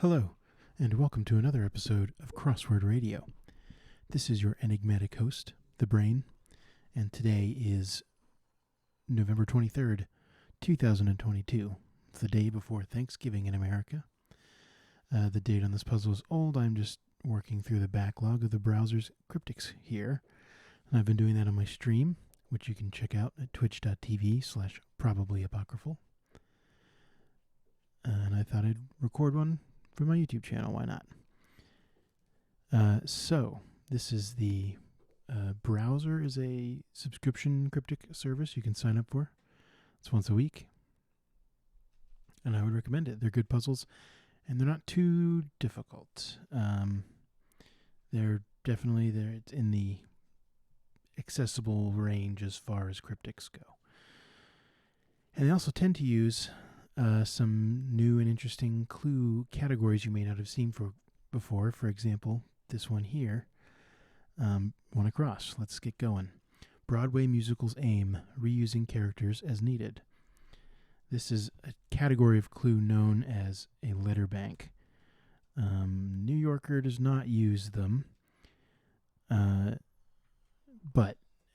Hello, and welcome to another episode of Crossword Radio. This is your enigmatic host, The Brain, and today is November 23rd, 2022. It's the day before Thanksgiving in America. The date on this puzzle is old. I'm just working through the backlog of the browser's Cryptics here, and I've been doing that on my stream, which you can check out at twitch.tv/probablyapocryphal. And I thought I'd record one for my YouTube channel. Why not? So this is the browser is a subscription Cryptic service you can sign up for. It's once a week, and I would recommend it. They're good puzzles, and they're not too difficult. They're definitely there. It's in the accessible range as far as Cryptics go, and they also tend to use some new and interesting clue categories you may not have seen before. For example, this one here, one across. Let's get going. Broadway musicals aim, reusing characters as needed. This is a category of clue known as a letter bank. New Yorker does not use them, but,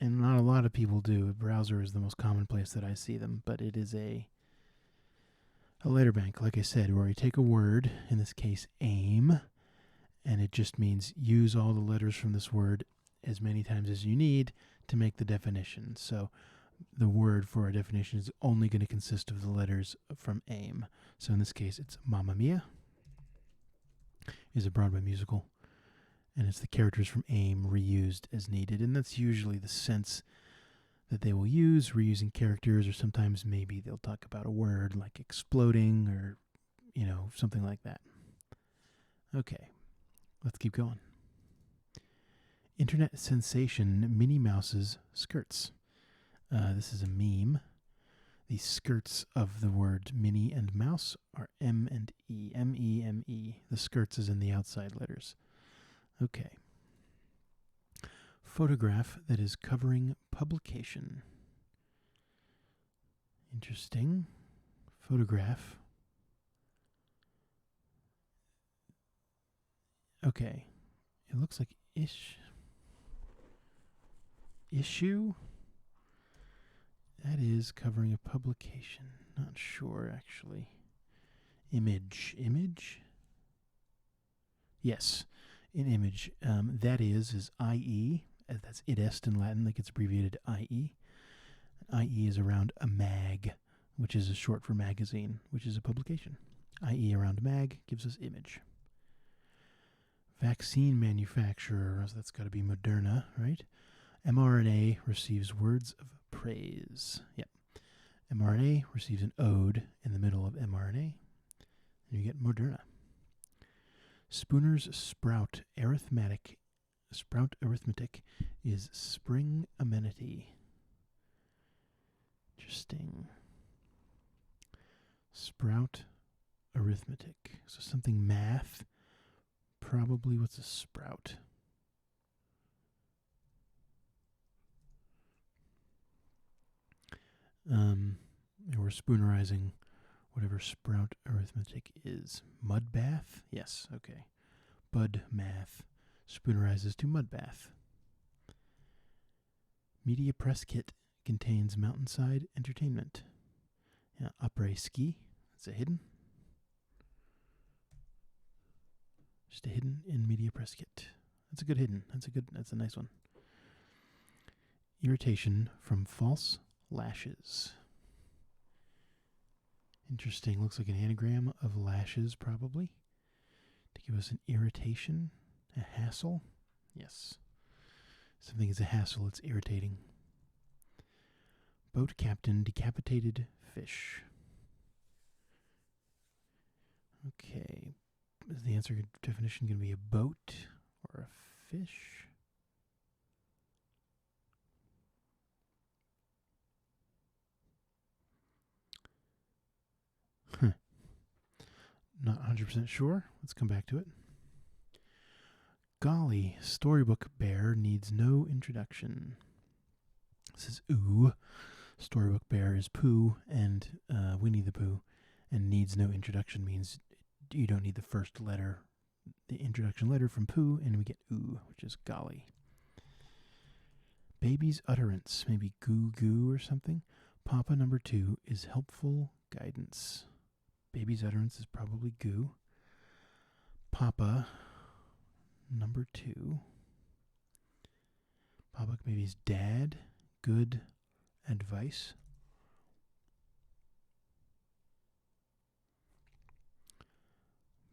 and not a lot of people do. Browser is the most common place that I see them, but it is a letter bank, like I said, where I take a word, in this case aim, and it just means use all the letters from this word as many times as you need to make the definition. So the word for a definition is only going to consist of the letters from aim. So in this case, it's Mamma Mia is a Broadway musical, and it's the characters from aim reused as needed, and that's usually the sense that they will use, reusing characters, or sometimes maybe they'll talk about a word like exploding or, something like that. Okay, let's keep going. Internet sensation Minnie Mouse's skirts. This is a meme. The skirts of the word Minnie and Mouse are M and E. M-E-M-E. The skirts is in the outside letters. Okay. Photograph that is covering publication. Interesting. Photograph. Okay. It looks like issue. That is covering a publication. Not sure, actually. Image. Yes, an image. That is IE. That's id est in Latin, that gets abbreviated to IE. IE is around a mag, which is a short for magazine, which is a publication. IE around mag gives us image. Vaccine manufacturer, so that's got to be Moderna, right? mRNA receives words of praise. Yep. mRNA receives an ode in the middle of mRNA, and you get Moderna. Spooner's sprout arithmetic is spring amenity. Interesting. Sprout arithmetic. So something math. Probably what's a sprout? We're spoonerizing whatever sprout arithmetic is. Mud bath? Yes, okay. Bud math. Spoonerizes to mud bath. Media press kit contains mountainside entertainment. Yeah, après ski. That's a hidden. Just a hidden in media press kit. That's a good hidden. That's a nice one. Irritation from false lashes. Interesting. Looks like an anagram of lashes, probably, to give us an irritation. A hassle? Yes. Something is a hassle, it's irritating. Boat captain decapitated fish. Okay. Is the answer definition going to be a boat or a fish? Not 100% sure. Let's come back to it. Golly, Storybook Bear needs no introduction. This is ooh. Storybook Bear is Pooh, and Winnie the Pooh, and needs no introduction means you don't need the first letter, the introduction letter from poo, and we get oo, which is golly. Baby's utterance, maybe goo goo or something. Papa number 2 is helpful guidance. Baby's utterance is probably goo. Papa number 2. Papa maybe is dad, good advice.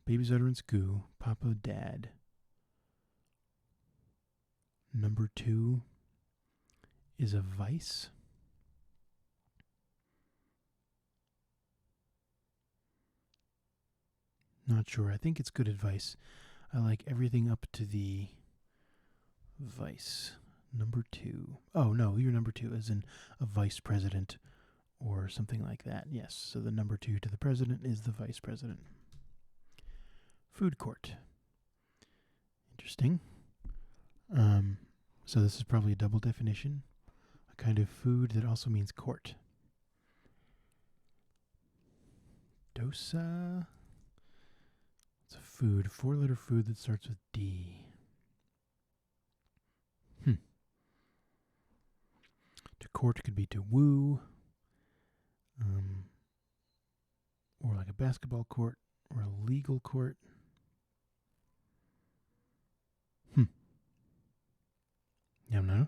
Baby's utterance goo. Papa dad. Number 2 is a vice. Not sure. I think it's good advice. I like everything up to the vice. Number 2. Oh, no, your number 2 is in a vice president or something like that. Yes, so the number 2 to the president is the vice president. Food court. Interesting. So this is probably a double definition. A kind of food that also means court. Dosa. It's a food, 4-letter food that starts with D. To court could be to woo, or like a basketball court, or a legal court. Yeah, no.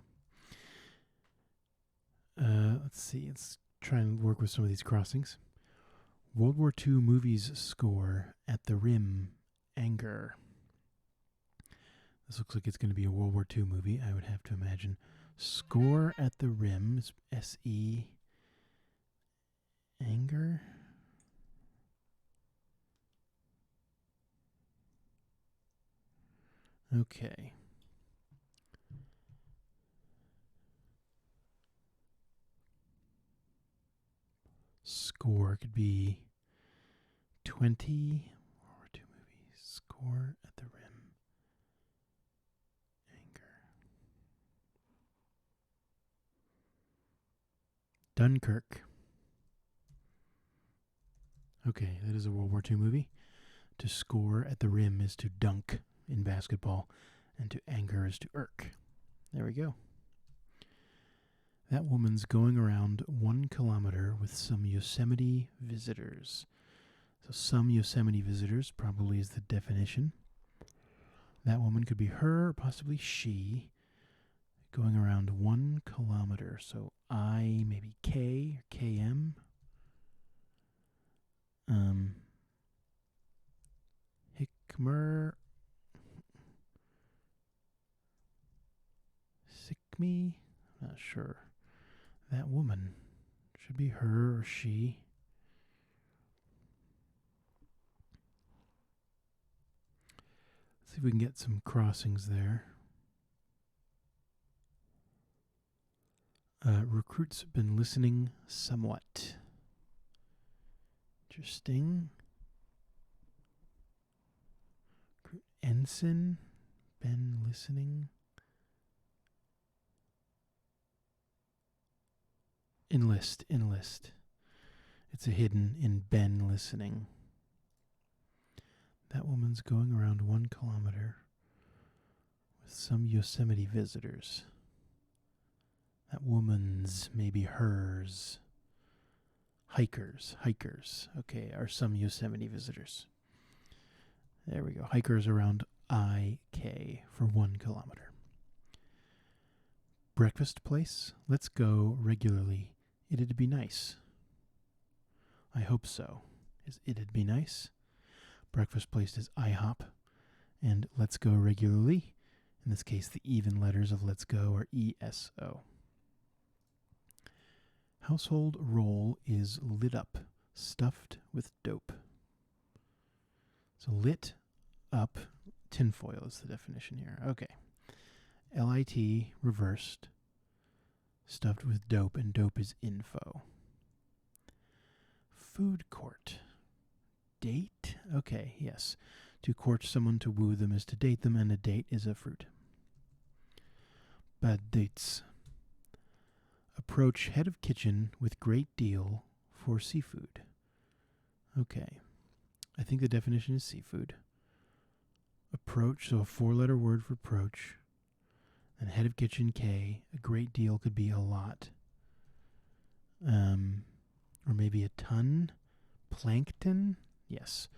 Let's see. Let's try and work with some of these crossings. World War II movies score at the rim, anger. This looks like it's going to be a World War II movie, I would have to imagine. Score at the rim is S-E, anger. Okay. Score could be 20 World War II movies. Score at the rim. Anger. Dunkirk. Okay, that is a World War II movie. To score at the rim is to dunk in basketball, and to anger is to irk. There we go. That woman's going around 1 kilometer with some Yosemite visitors. So some Yosemite visitors probably is the definition. That woman could be her, or possibly she, going around 1 kilometer. So I, maybe K, or KM. Hickmer. Sickme? Not sure. That woman should be her or she. Let's see if we can get some crossings there. Recruits been listening somewhat. Interesting. Ensign been listening. Enlist. It's a hidden in been listening. That woman's going around 1 kilometer with some Yosemite visitors. That woman's, maybe hers. Hikers. Okay, are some Yosemite visitors. There we go. Hikers around IK for 1 kilometer. Breakfast place. Let's go regularly. It'd be nice. I hope so. Is it'd be nice? Breakfast place is IHOP. And let's go regularly. In this case, the even letters of let's go are ESO. Household roll is lit up, stuffed with dope. So lit up, tinfoil is the definition here. Okay. LIT reversed, stuffed with dope, and dope is info. Food court. Date? Okay, yes. To court someone, to woo them is to date them, and a date is a fruit. Bad dates. Approach head of kitchen with great deal for seafood. Okay. I think the definition is seafood. Approach, so a 4-letter word for approach. And head of kitchen, K. A great deal could be a lot. Or maybe a ton. Plankton? Yes.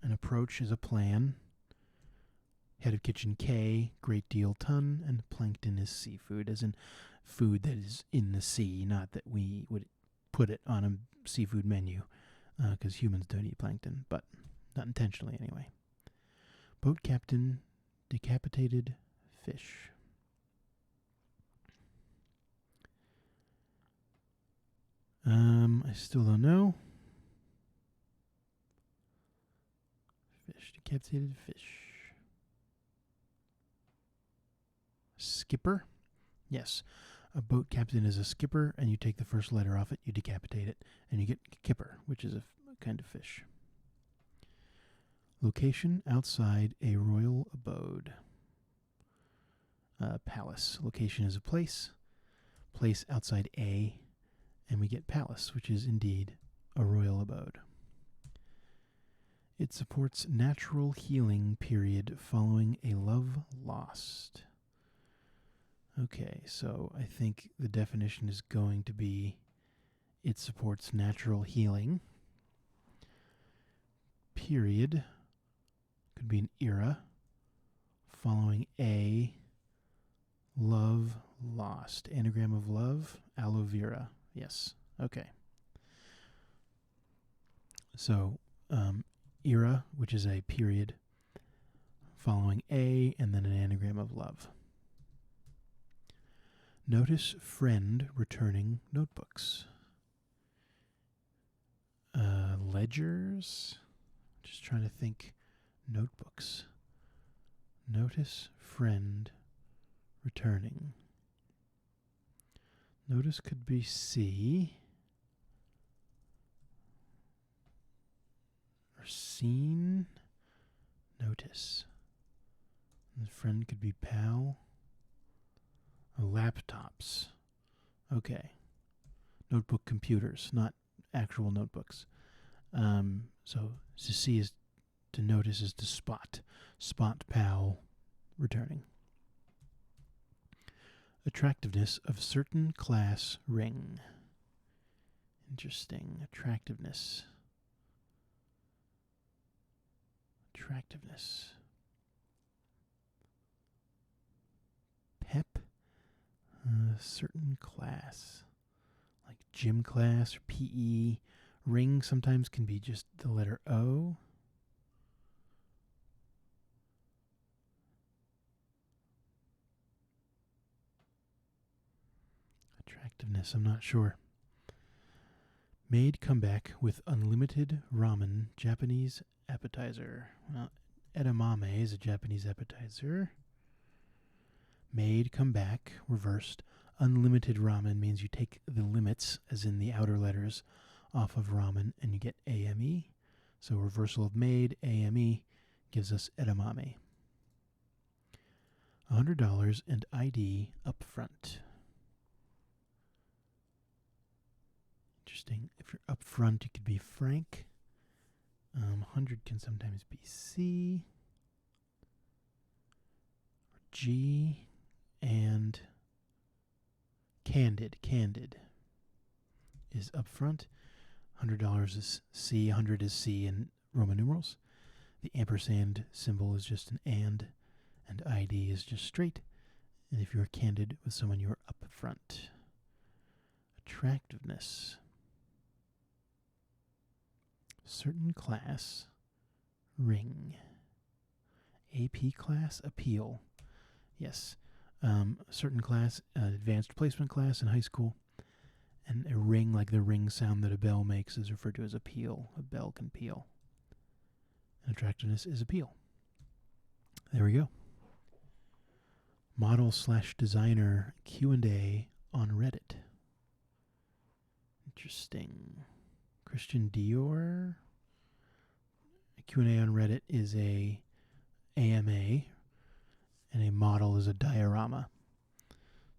An approach is a plan. Head of kitchen, K. Great deal, ton. And plankton is seafood, as in food that is in the sea, not that we would put it on a seafood menu, because humans don't eat plankton, but not intentionally anyway. Boat captain, decapitated fish. I still don't know. Fish, decapitated fish. Skipper? Yes. A boat captain is a skipper, and you take the first letter off it, you decapitate it, and you get kipper, which is a kind of fish. Location outside a royal abode. Palace. Location is a place. Place outside a, and we get palace, which is indeed a royal abode. It supports natural healing period following a love lost. Okay, so I think the definition is going to be it supports natural healing. Period. Could be an era. Following a love lost. Anagram of love, aloe vera. Yes. Okay. So, era, which is a period, following a, and then an anagram of love. Notice friend returning notebooks. Ledgers. Just trying to think. Notebooks. Notice friend returning. Notice could be C. Or seen. Notice. And the friend could be pal. Laptops. Okay. Notebook computers, not actual notebooks. So to see is to notice is to spot. Spot pal returning. Attractiveness of certain class ring. Interesting. Attractiveness. Attractiveness. Pep. Certain class. Like gym class or PE. Ring sometimes can be just the letter O. Attractiveness, I'm not sure. Made comeback with unlimited ramen Japanese appetizer. Well, edamame is a Japanese appetizer. Made comeback, reversed. Unlimited ramen means you take the limits, as in the outer letters, off of ramen, and you get AME. So reversal of made, AME, gives us edamame. $100 and ID up front. Interesting. If you're up front, you could be Frank. 100 can sometimes be C. Or G. And Candid. Candid is up front. $100 is C. 100 is C in Roman numerals. The ampersand symbol is just an and ID is just straight. And if you're candid with someone, you're up front. Attractiveness. Certain class. Ring. AP class. Appeal. Yes. Certain class. Advanced placement class in high school. And a ring, like the ring sound that a bell makes, is referred to as appeal. A bell can peal. And attractiveness is appeal. There we go. Model/designer Q&A on Reddit. Interesting. Christian Dior. A Q&A on Reddit is a AMA, and a model is a diorama.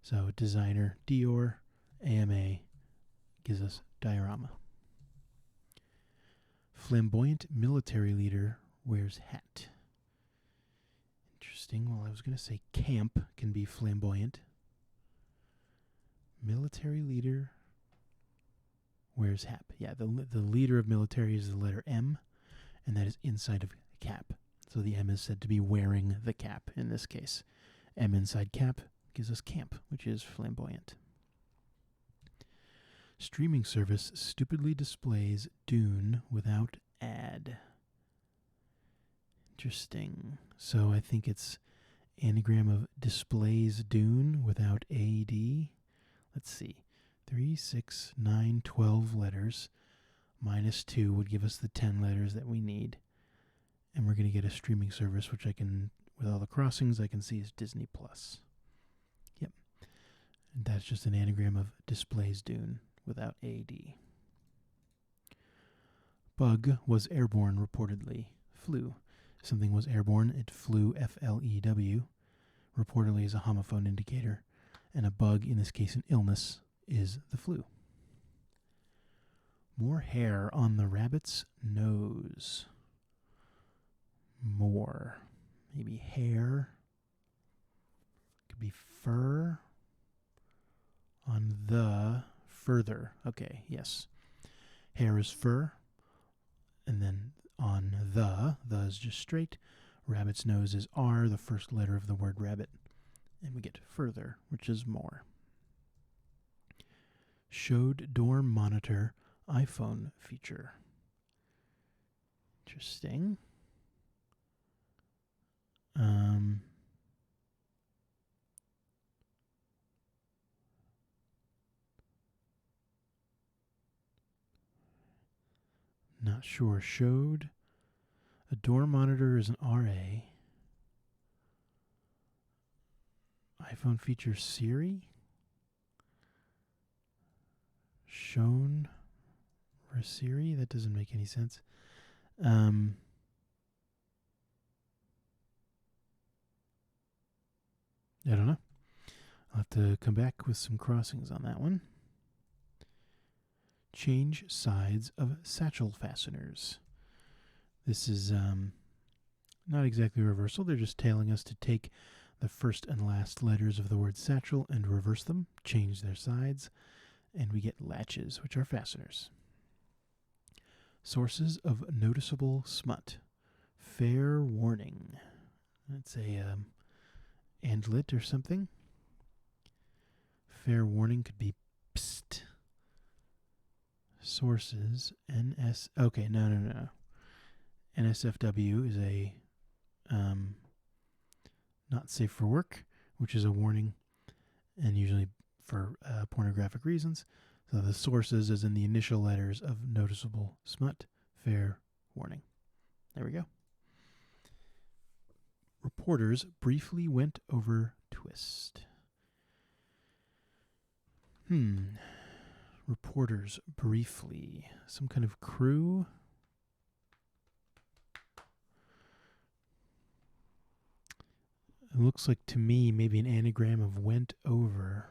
So designer Dior, AMA gives us diorama. Flamboyant military leader wears hat. Interesting. Well, I was going to say camp can be flamboyant. Military leader wears hat. Yeah, the leader of military is the letter M, and that is inside of cap. So the M is said to be wearing the cap in this case. M inside cap gives us camp, which is flamboyant. Streaming service stupidly displays Dune without ad. Interesting. So I think it's anagram of displays Dune without AD. Let's see. 3, 6, 9, 12 letters. Minus 2 would give us the 10 letters that we need. And we're going to get a streaming service, which I can, with all the crossings, I can see is Disney Plus. Yep. And that's just an anagram of displays Dune without AD. Bug was airborne, reportedly. Flew. If something was airborne, it flew, F-L-E-W. Reportedly is a homophone indicator. And a bug, in this case an illness, is the flu. More hair on the rabbit's nose. More. Maybe hair. Could be fur. On the further. Okay, yes. Hair is fur. And then on the is just straight. Rabbit's nose is R, the first letter of the word rabbit. And we get further, which is more. Showed dorm monitor iPhone feature. Interesting. Not sure. Showed. A dorm monitor is an RA. iPhone features Siri. Shown for Siri? That doesn't make any sense. I don't know. I'll have to come back with some crossings on that one. Change sides of satchel fasteners. This is not exactly reversal. They're just telling us to take the first and last letters of the word satchel and reverse them, change their sides, and we get latches, which are fasteners. Sources of noticeable smut. Fair warning. That's a andlet or something. Fair warning could be psst. Sources, NS... Okay, no. NSFW is a not safe for work, which is a warning, and usually for pornographic reasons. So the sources is in the initial letters of noticeable smut, fair warning. There we go. Reporters briefly went over twist. Reporters briefly. Some kind of crew. It looks like to me maybe an anagram of went over.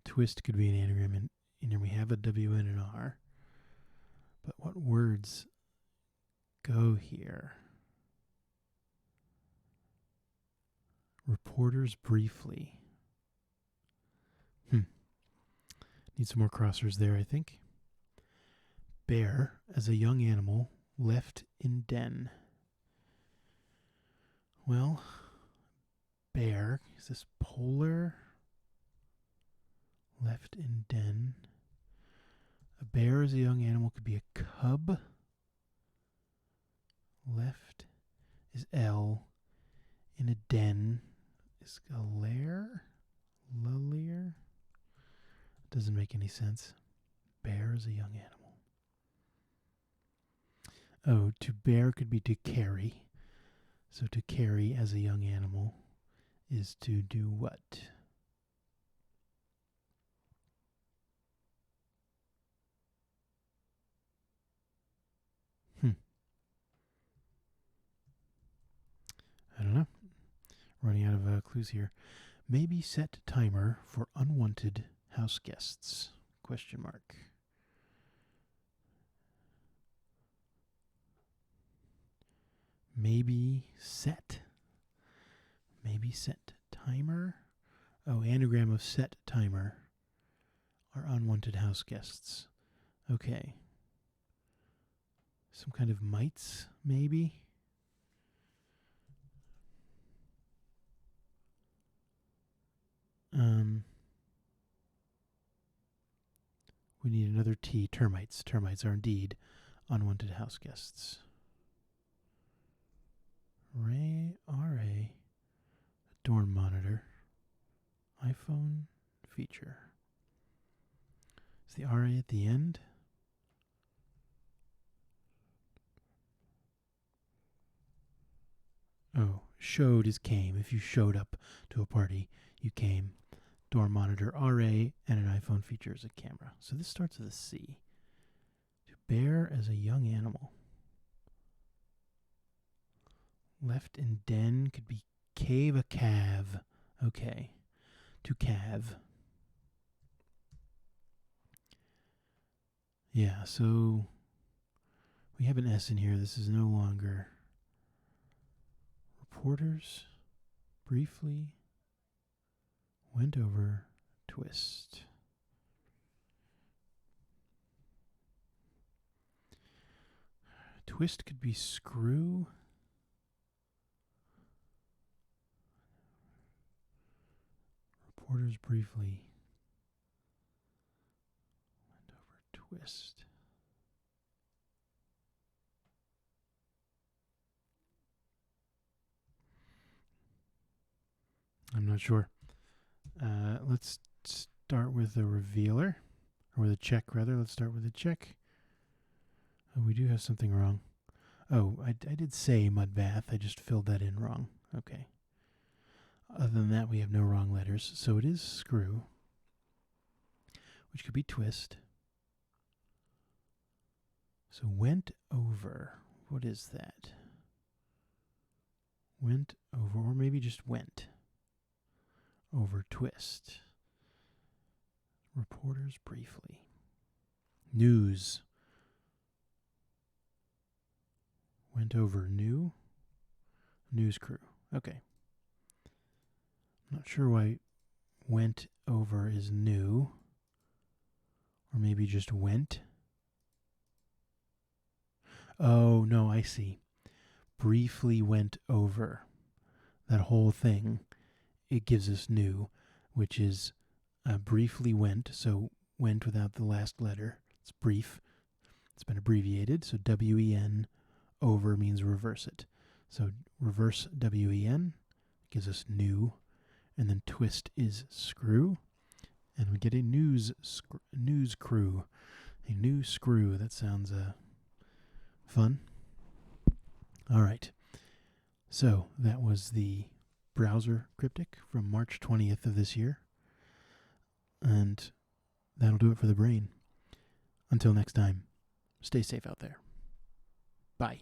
Twist could be an anagram, and here we have a W and an R. But what words go here? Reporters briefly. Need some more crossers there, I think. Bear, as a young animal, left in den. Well, bear, is this polar? Left in den. A bear as a young animal could be a cub. Left is L. In a den is a lair? Lullier? Doesn't make any sense. Bear is a young animal. Oh, to bear could be to carry. So to carry as a young animal is to do what? I don't know. Running out of clues here. Maybe set timer for unwanted house guests? Question mark. Maybe set. Maybe set timer. Oh, anagram of set timer are unwanted house guests. Okay. Some kind of mites, maybe? We need another T. Termites. Termites are indeed unwanted house guests. RA, dorm monitor, iPhone feature. Is the RA at the end? Oh, showed is came. If you showed up to a party, you came. Dorm monitor, RA, and an iPhone feature is a camera. So this starts with a C. To bear as a young animal. Left in den could be cave a calve. Okay. To calve. Yeah, so we have an S in here. This is no longer reporters. Briefly went over twist. Twist could be screw. Reporters briefly went over twist. I'm not sure. Let's start with the revealer, or with a check rather. Let's start with a check. Oh, we do have something wrong. Oh, I did say mud bath. I just filled that in wrong. Okay. Other than that, we have no wrong letters. So it is screw, which could be twist. So went over. What is that? Went over, or maybe just went over twist. Reporters briefly. News. Went over new. News crew. Okay. I'm not sure why went over is new. Or maybe just went. Oh, no, I see. Briefly went over. That whole thing, it gives us new, which is briefly went, so went without the last letter. It's brief. It's been abbreviated, so WEN over means reverse it. So reverse WEN gives us new, and then twist is screw, and we get a news crew. A new screw. That sounds fun. All right. So that was the browser cryptic from March 20th of this year. And that'll do it for the brain. Until next time, stay safe out there. Bye.